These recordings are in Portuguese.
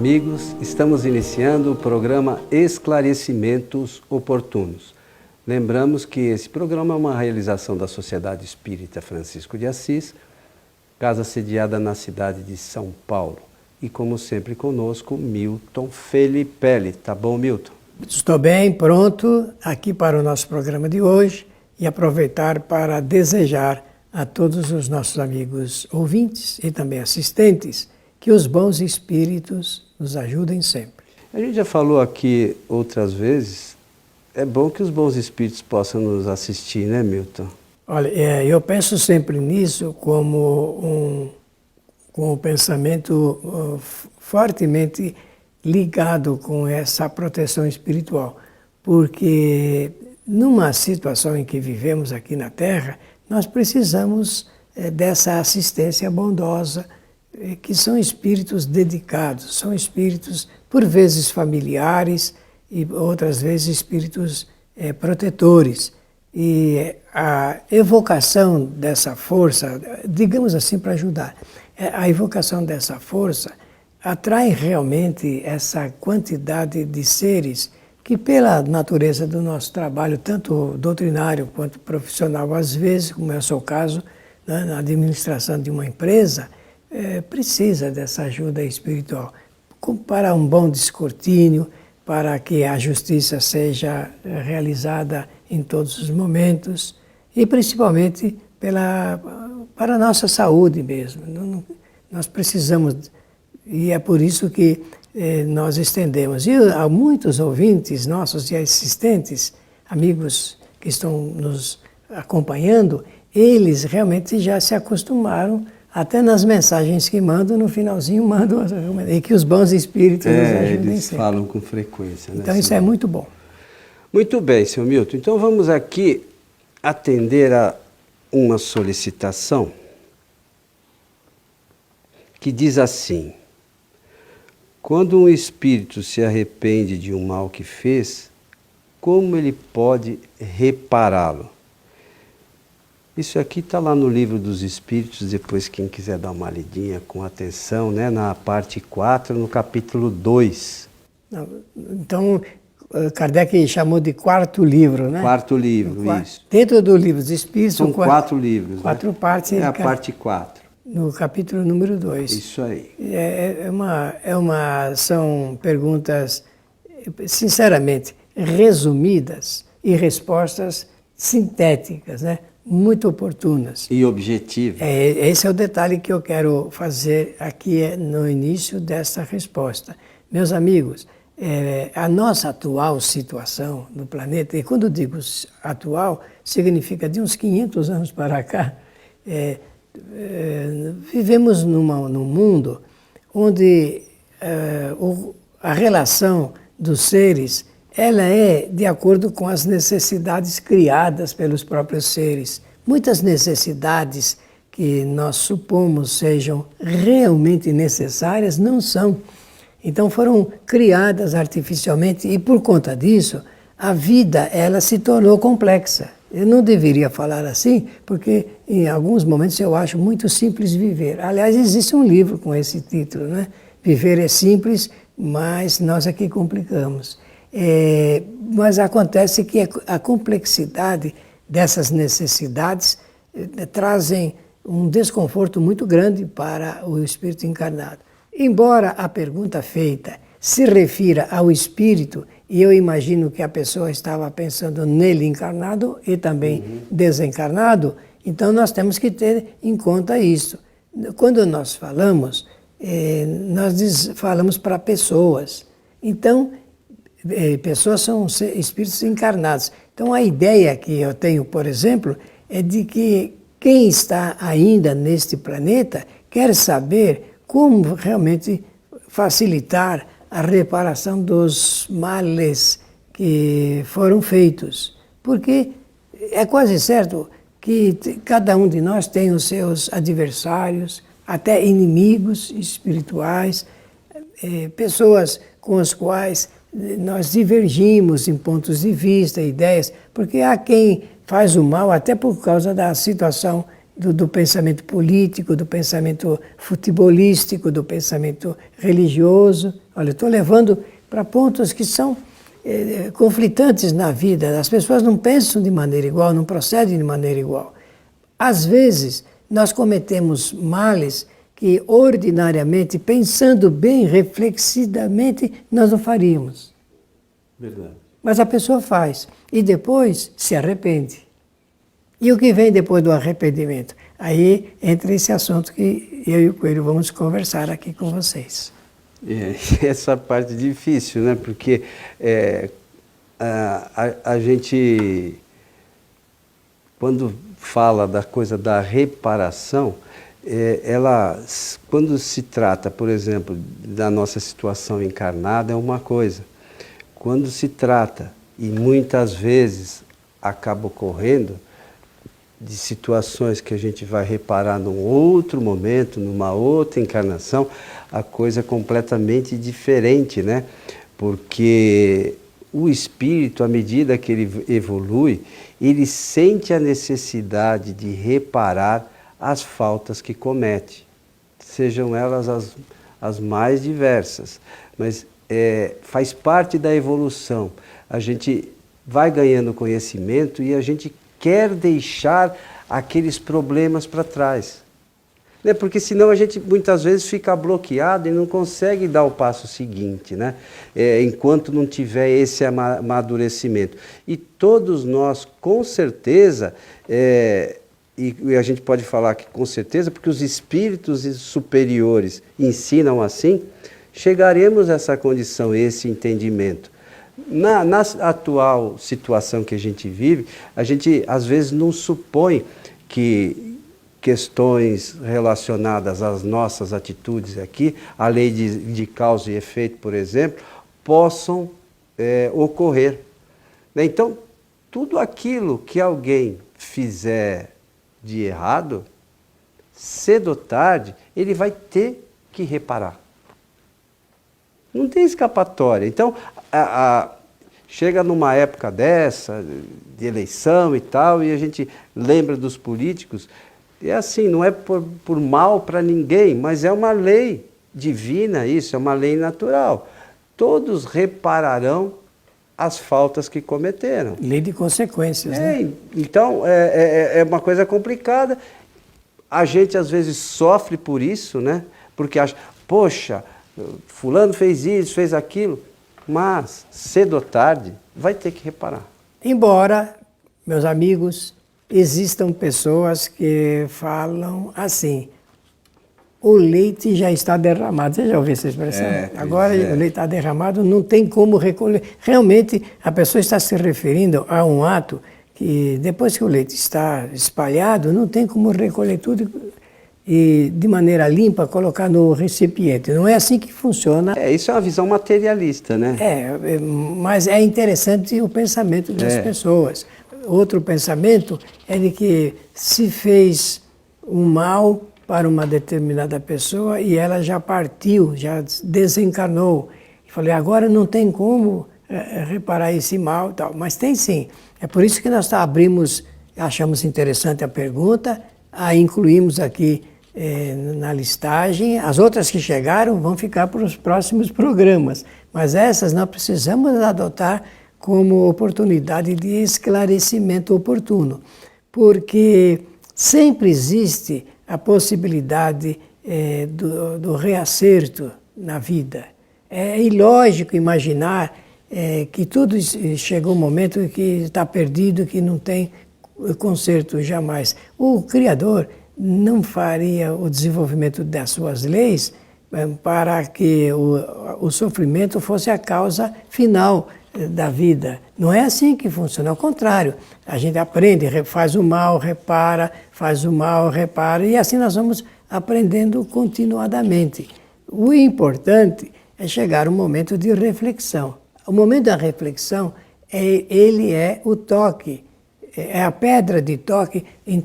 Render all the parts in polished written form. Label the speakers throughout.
Speaker 1: amigos, estamos iniciando o programa Esclarecimentos Oportunos. Lembramos que esse programa é uma realização da Sociedade Espírita Francisco de Assis, casa sediada na cidade de São Paulo. E como sempre conosco, Milton Felipe. Tá bom, Milton?
Speaker 2: Estou bem, pronto aqui para o nosso programa de hoje e aproveitar para desejar a todos os nossos amigos ouvintes e também assistentes que os bons espíritos nos ajudem sempre.
Speaker 1: A gente já falou aqui outras vezes, é bom que os bons espíritos possam nos assistir, né, Milton?
Speaker 2: Olha, eu penso sempre nisso com um pensamento fortemente ligado com essa proteção espiritual, porque numa situação em que vivemos aqui na Terra, nós precisamos dessa assistência bondosa, que são espíritos dedicados, são espíritos por vezes familiares e outras vezes espíritos protetores. E a evocação dessa força, digamos assim para ajudar, a evocação dessa força atrai realmente essa quantidade de seres que pela natureza do nosso trabalho, tanto doutrinário quanto profissional, às vezes, como é o seu caso, né, na administração de uma empresa, precisa dessa ajuda espiritual para um bom descortínio, para que a justiça seja realizada em todos os momentos e principalmente para a nossa saúde mesmo. Nós precisamos, e é por isso que nós estendemos. E há muitos ouvintes nossos e assistentes, amigos que estão nos acompanhando, eles realmente já se acostumaram, até nas mensagens que mandam, no finalzinho mandam, e que os bons espíritos nos ajudem
Speaker 1: eles
Speaker 2: sempre.
Speaker 1: falam com frequência. Né,
Speaker 2: então isso é muito bom.
Speaker 1: Muito bem, senhor Milton. Então vamos aqui atender a uma solicitação que diz assim: quando um espírito se arrepende de um mal que fez, como ele pode repará-lo? Isso aqui está lá no Livro dos Espíritos, depois quem quiser dar uma lidinha com atenção, né, na parte 4, no capítulo 2.
Speaker 2: Então, Kardec chamou de quarto livro, né?
Speaker 1: Quarto livro, isso.
Speaker 2: Dentro do Livro dos Espíritos...
Speaker 1: São 4 livros,
Speaker 2: quatro, né? Partes.
Speaker 1: É a parte 4.
Speaker 2: No capítulo número 2.
Speaker 1: Isso aí.
Speaker 2: São perguntas, sinceramente, resumidas e respostas sintéticas, né? Muito oportunas.
Speaker 1: E objetivas.
Speaker 2: Esse é o detalhe que eu quero fazer aqui no início dessa resposta. Meus amigos, a nossa atual situação no planeta, e quando eu digo atual, significa de uns 500 anos para cá, vivemos num mundo onde a relação dos seres ela é de acordo com as necessidades criadas pelos próprios seres. Muitas necessidades que nós supomos sejam realmente necessárias não são. Então foram criadas artificialmente e por conta disso a vida ela se tornou complexa. Eu não deveria falar assim, porque em alguns momentos eu acho muito simples viver. Aliás, existe um livro com esse título, né? Viver é simples, mas nós aqui complicamos. Mas acontece que a complexidade dessas necessidades trazem um desconforto muito grande para o espírito encarnado. Embora a pergunta feita se refira ao espírito, e eu imagino que a pessoa estava pensando nele encarnado e também desencarnado, então nós temos que ter em conta isso. Quando nós falamos, falamos para pessoas. Então, pessoas são espíritos encarnados. Então a ideia que eu tenho, por exemplo, é de que quem está ainda neste planeta quer saber como realmente facilitar a reparação dos males que foram feitos. Porque é quase certo que cada um de nós tem os seus adversários, até inimigos espirituais, pessoas com as quais nós divergimos em pontos de vista, ideias, porque há quem faz o mal até por causa da situação do pensamento político, do pensamento futebolístico, do pensamento religioso. Olha, eu estou levando para pontos que são conflitantes na vida. As pessoas não pensam de maneira igual, não procedem de maneira igual. Às vezes, nós cometemos males que ordinariamente, pensando bem, reflexidamente, nós não faríamos.
Speaker 1: Verdade.
Speaker 2: Mas a pessoa faz e depois se arrepende. E o que vem depois do arrependimento? Aí entra esse assunto que eu e o Coelho vamos conversar aqui com vocês.
Speaker 1: Essa parte difícil, né? Porque a gente, quando fala da coisa da reparação, quando se trata, por exemplo, da nossa situação encarnada, é uma coisa. Quando se trata, e muitas vezes acaba ocorrendo, de situações que a gente vai reparar num outro momento, numa outra encarnação, a coisa é completamente diferente, né? Porque o espírito, à medida que ele evolui, ele sente a necessidade de reparar as faltas que comete, sejam elas as mais diversas. Mas faz parte da evolução. A gente vai ganhando conhecimento e a gente quer deixar aqueles problemas para trás. Né? Porque senão a gente muitas vezes fica bloqueado e não consegue dar o passo seguinte, né? Enquanto não tiver esse amadurecimento. E todos nós, com certeza, e a gente pode falar que com certeza, porque os espíritos superiores ensinam assim, chegaremos a essa condição, esse entendimento. Na atual situação que a gente vive, a gente às vezes não supõe que questões relacionadas às nossas atitudes aqui, a lei de causa e efeito, por exemplo, possam ocorrer. Então, tudo aquilo que alguém fizer de errado, cedo ou tarde, ele vai ter que reparar. Não tem escapatória. Então, chega numa época dessa, de eleição e tal, e a gente lembra dos políticos, é assim, não é por mal para ninguém, mas é uma lei divina isso, é uma lei natural. Todos repararão as faltas que cometeram.
Speaker 2: Lei de consequências, né?
Speaker 1: Então, é uma coisa complicada. A gente às vezes sofre por isso, né? Porque acha, poxa, fulano fez isso, fez aquilo, mas cedo ou tarde vai ter que reparar.
Speaker 2: Embora, meus amigos, existam pessoas que falam assim, o leite já está derramado. Você já ouviu essa expressão? Agora o leite está derramado, não tem como recolher. Realmente, a pessoa está se referindo a um ato que depois que o leite está espalhado, não tem como recolher tudo e de maneira limpa colocar no recipiente. Não é assim que funciona.
Speaker 1: Isso é uma visão materialista, né?
Speaker 2: Mas é interessante o pensamento das pessoas. Outro pensamento é de que se fez um mal para uma determinada pessoa e ela já partiu, já desencarnou. E falei, agora não tem como reparar esse mal e tal. Mas tem sim. É por isso que nós achamos interessante a pergunta, a incluímos aqui na listagem. As outras que chegaram vão ficar para os próximos programas, mas essas nós precisamos adotar como oportunidade de esclarecimento oportuno, porque sempre existe a possibilidade do reacerto na vida. É ilógico imaginar que tudo chegou um momento que está perdido, que não tem conserto jamais. O Criador não faria o desenvolvimento das suas leis para que o sofrimento fosse a causa final da vida. Não é assim que funciona, ao contrário. A gente aprende, faz o mal, repara, faz o mal, repara, e assim nós vamos aprendendo continuadamente. O importante é chegar um momento de reflexão. O momento da reflexão, ele é o toque, é a pedra de toque em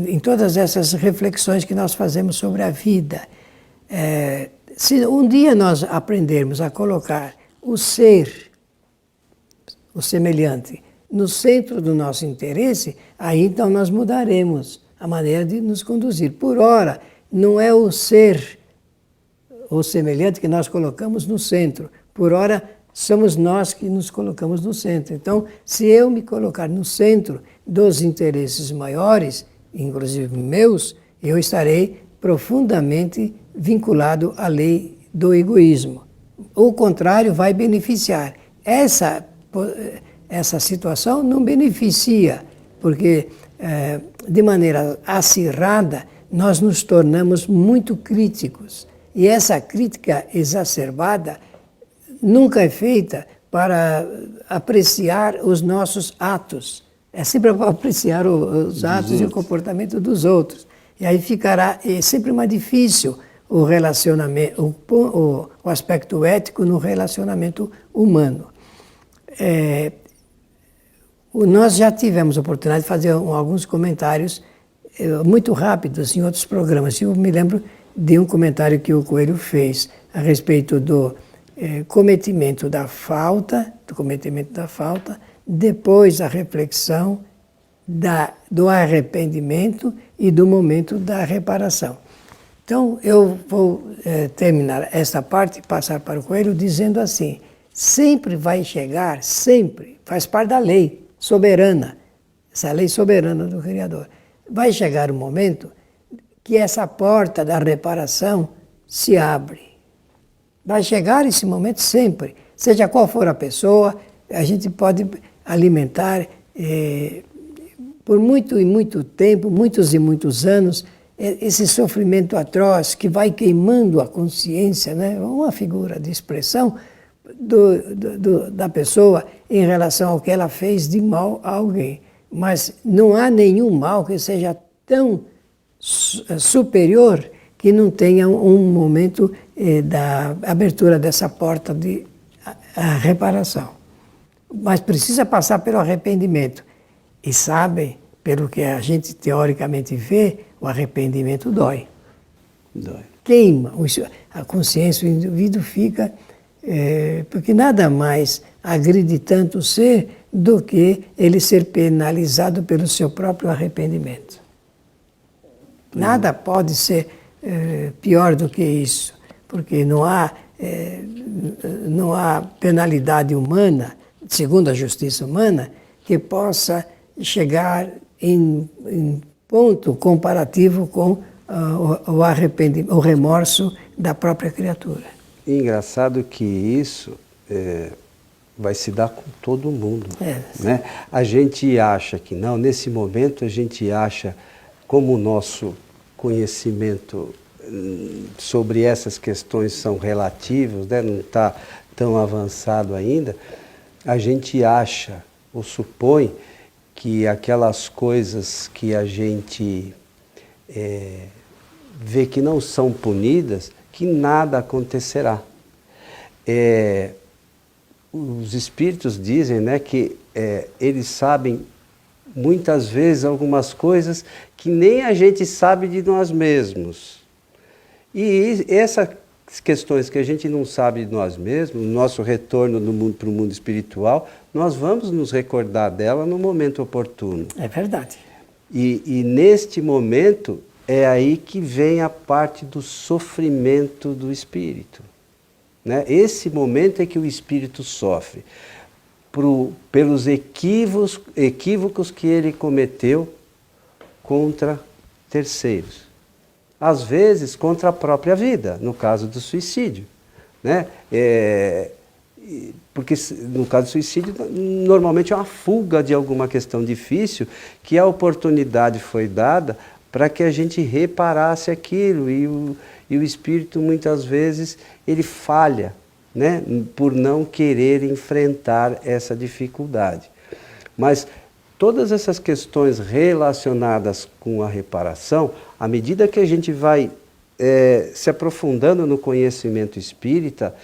Speaker 2: em todas essas reflexões que nós fazemos sobre a vida. Se um dia nós aprendermos a colocar o ser, o semelhante, no centro do nosso interesse, aí então nós mudaremos a maneira de nos conduzir. Por ora, não é o ser, o semelhante que nós colocamos no centro. Por ora, somos nós que nos colocamos no centro. Então, se eu me colocar no centro dos interesses maiores, inclusive meus, eu estarei profundamente vinculado à lei do egoísmo. O contrário vai beneficiar. Essa situação não beneficia, porque de maneira acirrada nós nos tornamos muito críticos. E essa crítica exacerbada nunca é feita para apreciar os nossos atos. É sempre para apreciar os atos e o comportamento dos outros. E aí ficará sempre mais difícil o relacionamento, o aspecto ético no relacionamento humano. Nós já tivemos a oportunidade de fazer alguns comentários muito rápidos em outros programas. Eu me lembro de um comentário que o Coelho fez a respeito do cometimento da falta, depois a reflexão do arrependimento e do momento da reparação. Então, eu vou terminar esta parte e passar para o Coelho dizendo assim: sempre vai chegar, sempre, faz parte da lei soberana, essa lei soberana do Criador. Vai chegar um momento que essa porta da reparação se abre. Vai chegar esse momento sempre, seja qual for a pessoa, a gente pode alimentar por muito e muito tempo, muitos e muitos anos, esse sofrimento atroz que vai queimando a consciência, né? Uma figura de expressão da pessoa em relação ao que ela fez de mal a alguém. Mas não há nenhum mal que seja tão superior que não tenha um momento da abertura dessa porta de reparação. Mas precisa passar pelo arrependimento. E sabem, pelo que a gente teoricamente vê, o arrependimento dói.
Speaker 1: Dói.
Speaker 2: Queima a consciência, o indivíduo fica... porque nada mais agride tanto o ser do que ele ser penalizado pelo seu próprio arrependimento. Nada pode ser pior do que isso, porque não há penalidade humana, segundo a justiça humana, que possa chegar em ponto comparativo com o arrependimento, o remorso da própria criatura.
Speaker 1: Engraçado que isso vai se dar com todo mundo. Né? A gente acha que não, nesse momento a gente acha, como o nosso conhecimento sobre essas questões são relativos, né? Não está tão avançado ainda, a gente acha ou supõe que aquelas coisas que a gente vê que não são punidas, que nada acontecerá. Os espíritos dizem, né, que eles sabem muitas vezes algumas coisas que nem a gente sabe de nós mesmos. E essas questões que a gente não sabe de nós mesmos, no nosso retorno para o mundo espiritual, nós vamos nos recordar dela no momento oportuno.
Speaker 2: É verdade.
Speaker 1: E neste momento é aí que vem a parte do sofrimento do espírito. Né? Esse momento é que o espírito sofre pelos equívocos que ele cometeu contra terceiros. Às vezes contra a própria vida, no caso do suicídio. Né? Porque no caso do suicídio, normalmente é uma fuga de alguma questão difícil, que a oportunidade foi dada para que a gente reparasse aquilo, e o espírito muitas vezes ele falha, né, por não querer enfrentar essa dificuldade. Mas todas essas questões relacionadas com a reparação, à medida que a gente vai se aprofundando no conhecimento espírita,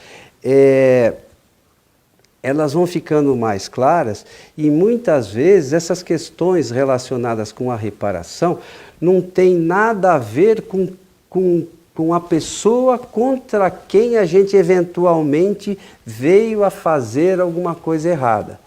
Speaker 1: elas vão ficando mais claras, e muitas vezes essas questões relacionadas com a reparação não tem nada a ver com a pessoa contra quem a gente eventualmente veio a fazer alguma coisa errada.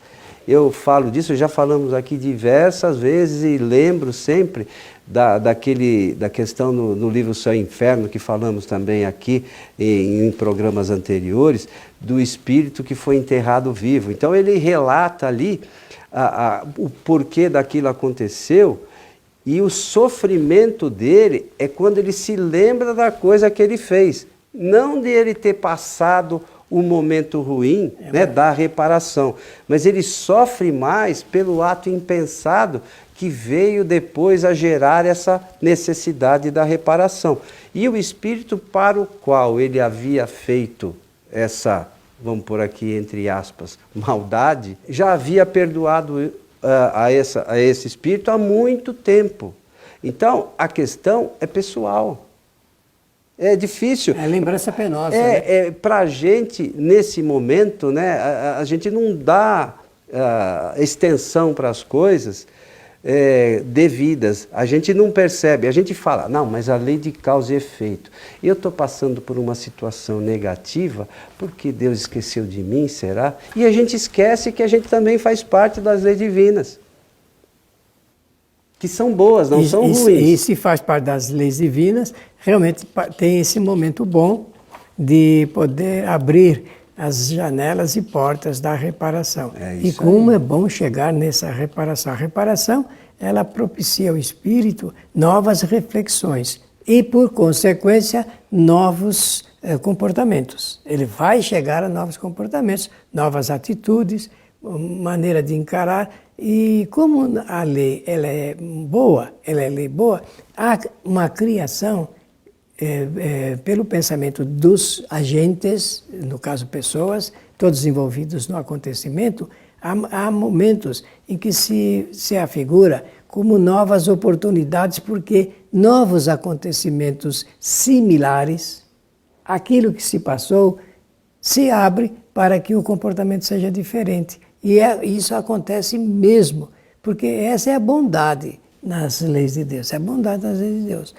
Speaker 1: eu falo disso, já falamos aqui diversas vezes e lembro sempre da questão no livro Céu e Inferno, que falamos também aqui em programas anteriores, do espírito que foi enterrado vivo. Então ele relata ali o porquê daquilo aconteceu, e o sofrimento dele é quando ele se lembra da coisa que ele fez, não de ele ter passado o momento ruim, né, da reparação, mas ele sofre mais pelo ato impensado que veio depois a gerar essa necessidade da reparação. E o espírito para o qual ele havia feito essa, vamos pôr aqui entre aspas, maldade, já havia perdoado a esse espírito há muito tempo. Então, a questão é pessoal. É difícil.
Speaker 2: É lembrança penosa. Né?
Speaker 1: Para a gente, nesse momento, né, a gente não dá extensão para as coisas devidas. A gente não percebe. A gente fala, não, mas a lei de causa e efeito. Eu estou passando por uma situação negativa porque Deus esqueceu de mim, será? E a gente esquece que a gente também faz parte das leis divinas. Que são boas, não são ruins.
Speaker 2: E se faz parte das leis divinas, realmente tem esse momento bom de poder abrir as janelas e portas da reparação. E como é bom chegar nessa reparação. A reparação, ela propicia ao espírito novas reflexões e, por consequência, novos comportamentos. Ele vai chegar a novos comportamentos, novas atitudes, maneira de encarar. E como a lei ela é lei boa, há uma criação pelo pensamento dos agentes, no caso pessoas, todos envolvidos no acontecimento, há momentos em que se afigura como novas oportunidades, porque novos acontecimentos similares, aquilo que se passou, se abre para que o comportamento seja diferente. E isso acontece mesmo, porque essa é a bondade nas leis de Deus, é a bondade nas leis de Deus.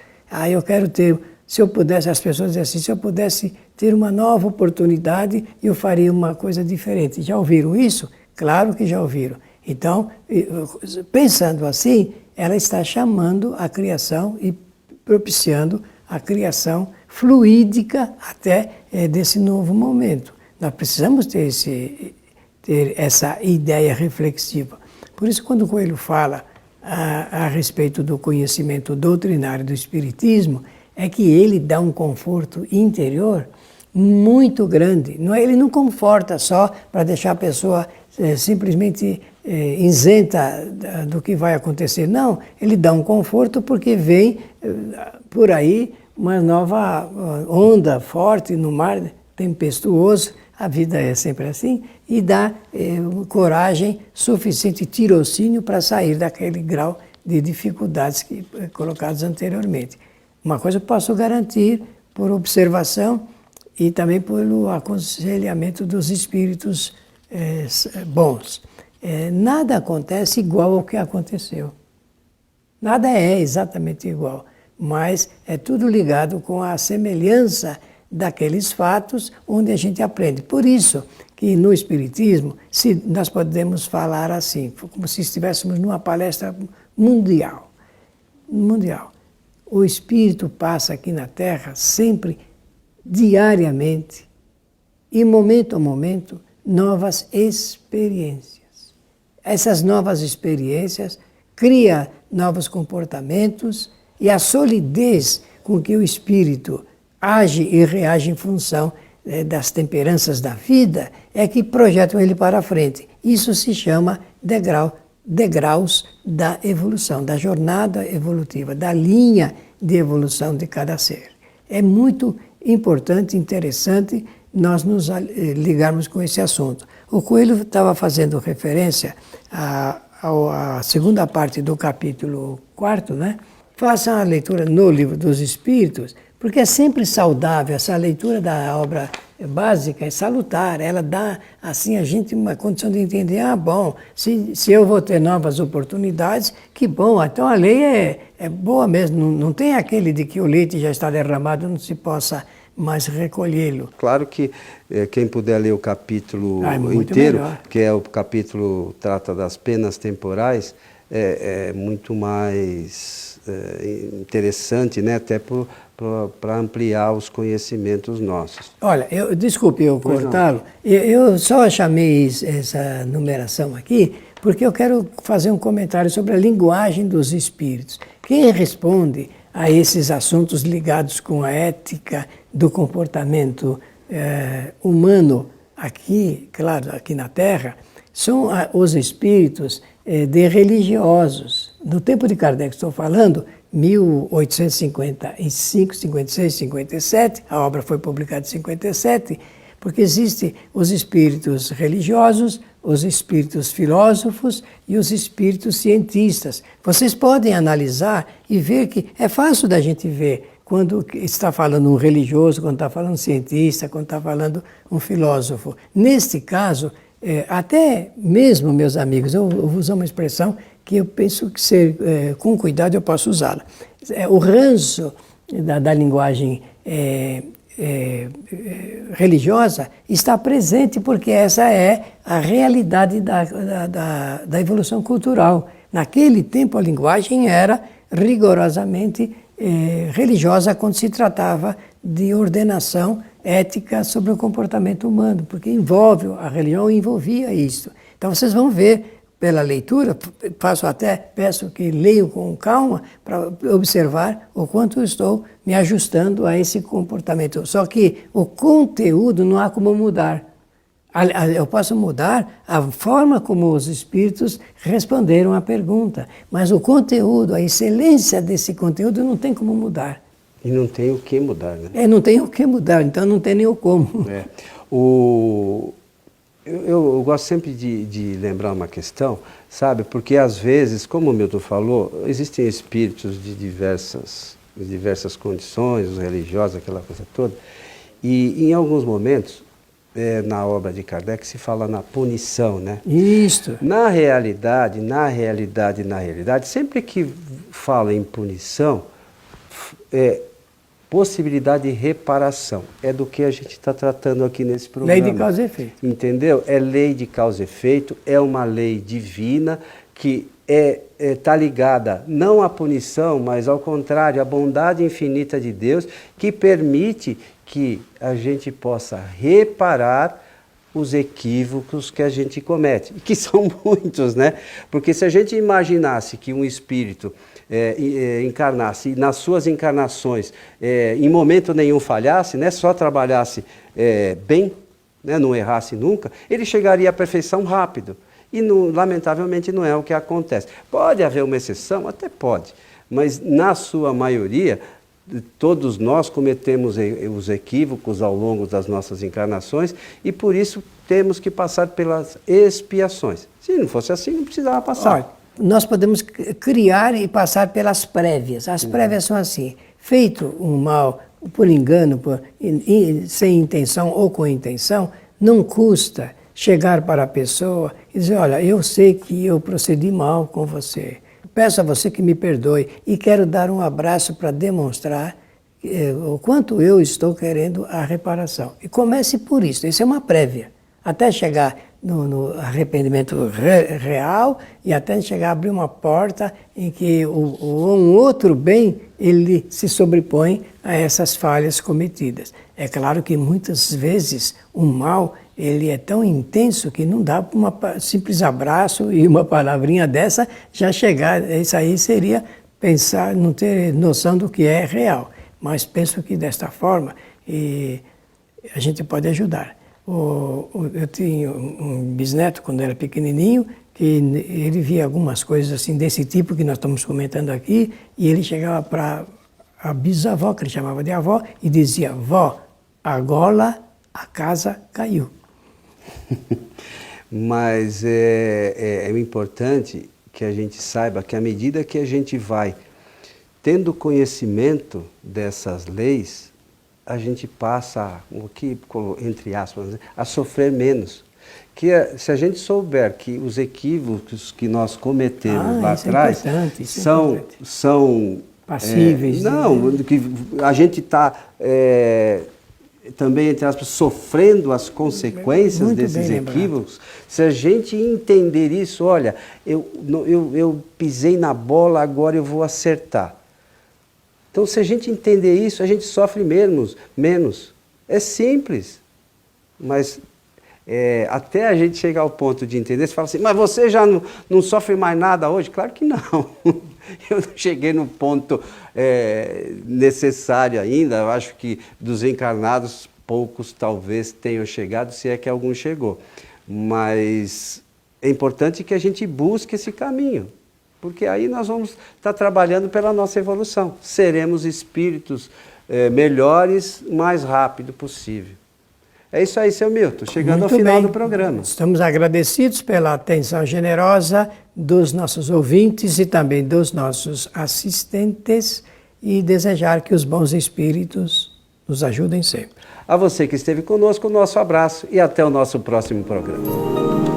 Speaker 2: Eu quero ter, se eu pudesse, as pessoas dizem assim, se eu pudesse ter uma nova oportunidade, eu faria uma coisa diferente. Já ouviram isso? Claro que já ouviram. Então, pensando assim, ela está chamando a criação e propiciando a criação fluídica até desse novo momento. Nós precisamos ter essa ideia reflexiva. Por isso, quando o Coelho fala a respeito do conhecimento doutrinário do Espiritismo, é que ele dá um conforto interior muito grande. Ele não conforta só para deixar a pessoa simplesmente isenta do que vai acontecer. Não, ele dá um conforto porque vem por aí uma nova onda forte no mar tempestuoso. A vida é sempre assim, e dá coragem suficiente, tirocínio para sair daquele grau de dificuldades colocadas anteriormente. Uma coisa eu posso garantir por observação e também pelo aconselhamento dos espíritos bons. Nada acontece igual ao que aconteceu. Nada é exatamente igual, mas é tudo ligado com a semelhança daqueles fatos onde a gente aprende. Por isso que no Espiritismo, nós podemos falar assim, como se estivéssemos numa palestra mundial. O Espírito passa aqui na Terra sempre, diariamente, e momento a momento, novas experiências. Essas novas experiências criam novos comportamentos e a solidez com que o Espírito age e reage em função das temperanças da vida é que projetam ele para frente. Isso se chama degraus da evolução, da jornada evolutiva, da linha de evolução de cada ser. É muito importante, interessante nós nos ligarmos com esse assunto. O Coelho estava fazendo referência à segunda parte do capítulo 4, né? Façam a leitura no Livro dos Espíritos, porque é sempre saudável, essa leitura da obra básica é salutar, ela dá assim a gente uma condição de entender, bom, se eu vou ter novas oportunidades, que bom, então a lei é boa mesmo, não tem aquele de que o leite já está derramado, não se possa mas recolhê-lo.
Speaker 1: Claro que quem puder ler o capítulo
Speaker 2: muito
Speaker 1: inteiro,
Speaker 2: melhor.
Speaker 1: que é o capítulo que trata das penas temporais, é muito mais interessante, né? Até para ampliar os conhecimentos nossos.
Speaker 2: Olha, desculpe eu cortá-lo, eu só chamei essa numeração aqui porque eu quero fazer um comentário sobre a linguagem dos espíritos. Quem responde a esses assuntos ligados com a ética do comportamento humano aqui, claro, aqui na Terra, são os espíritos de religiosos. No tempo de Kardec, estou falando, 1855, 56, 57, a obra foi publicada em 57, porque existem os espíritos religiosos, os espíritos filósofos e os espíritos cientistas. Vocês podem analisar e ver que é fácil da gente ver quando está falando um religioso, quando está falando um cientista, quando está falando um filósofo. Neste caso, até mesmo, meus amigos, eu vou usar uma expressão que eu penso que com cuidado eu posso usá-la. O ranço da linguagem religiosa está presente porque essa é a realidade da evolução cultural. Naquele tempo a linguagem era rigorosamente religiosa quando se tratava de ordenação ética sobre o comportamento humano, porque a religião envolvia isso. Então vocês vão ver pela leitura, peço que leiam com calma para observar o quanto eu estou me ajustando a esse comportamento. Só que o conteúdo não há como mudar. Eu posso mudar a forma como os espíritos responderam à pergunta, mas o conteúdo, a excelência desse conteúdo não tem como mudar.
Speaker 1: E não tem o que mudar, né?
Speaker 2: Não tem o que mudar, então não tem nem o como.
Speaker 1: Eu gosto sempre de lembrar uma questão, sabe? Porque às vezes, como o Milton falou, existem espíritos de diversas condições, os religiosos, aquela coisa toda, e em alguns momentos, na obra de Kardec, se fala na punição, né?
Speaker 2: Isto.
Speaker 1: Na realidade, sempre que fala em punição, possibilidade de reparação. É do que a gente está tratando aqui nesse programa.
Speaker 2: Lei de causa e efeito.
Speaker 1: Entendeu? É lei de causa e efeito, é uma lei divina que está ligada não à punição, mas ao contrário, à bondade infinita de Deus, que permite que a gente possa reparar os equívocos que a gente comete, que são muitos, né? Porque se a gente imaginasse que um espírito encarnasse, e nas suas encarnações, em momento nenhum falhasse, né? Só trabalhasse bem, né? Não errasse nunca, ele chegaria à perfeição rápido. E lamentavelmente não é o que acontece. Pode haver uma exceção? Até pode, mas na sua maioria, todos nós cometemos os equívocos ao longo das nossas encarnações e por isso temos que passar pelas expiações. Se não fosse assim, não precisava passar.
Speaker 2: Olha, nós podemos criar e passar pelas prévias. As prévias são assim: feito um mal por engano, sem intenção ou com intenção, não custa chegar para a pessoa e dizer: olha, eu sei que eu procedi mal com você. Peço a você que me perdoe e quero dar um abraço para demonstrar o quanto eu estou querendo a reparação. E comece por isso, isso é uma prévia, até chegar no arrependimento real e até chegar a abrir uma porta em que um outro bem ele se sobrepõe a essas falhas cometidas. É claro que muitas vezes o mal ele é tão intenso que não dá para um simples abraço e uma palavrinha dessa já chegar. Isso aí seria pensar, não ter noção do que é real. Mas penso que desta forma a gente pode ajudar. Eu tinha um bisneto quando era pequenininho, que ele via algumas coisas assim desse tipo que nós estamos comentando aqui, e ele chegava para a bisavó, que ele chamava de avó, e dizia: vó, agora a casa caiu.
Speaker 1: Mas é importante que a gente saiba que à medida que a gente vai tendo conhecimento dessas leis, a gente passa, entre aspas, a sofrer menos. Que se a gente souber que os equívocos que nós cometemos lá atrás são
Speaker 2: passíveis.
Speaker 1: que a gente está também, entre aspas, sofrendo as consequências
Speaker 2: Muito
Speaker 1: desses
Speaker 2: bem lembrado.
Speaker 1: equívocos, se a gente entender isso, olha, eu pisei na bola, agora eu vou acertar. Então, se a gente entender isso, a gente sofre menos. É simples, mas até a gente chegar ao ponto de entender, você fala assim, mas você já não sofre mais nada hoje? Claro que não. Eu não cheguei no ponto necessário ainda. Eu acho que dos encarnados, poucos talvez tenham chegado, se é que algum chegou. Mas é importante que a gente busque esse caminho, porque aí nós vamos estar trabalhando pela nossa evolução. Seremos espíritos melhores o mais rápido possível. É isso aí, seu Milton, chegando ao final do programa.
Speaker 2: Estamos agradecidos pela atenção generosa dos nossos ouvintes e também dos nossos assistentes e desejar que os bons espíritos nos ajudem sempre.
Speaker 1: A você que esteve conosco, o nosso abraço e até o nosso próximo programa.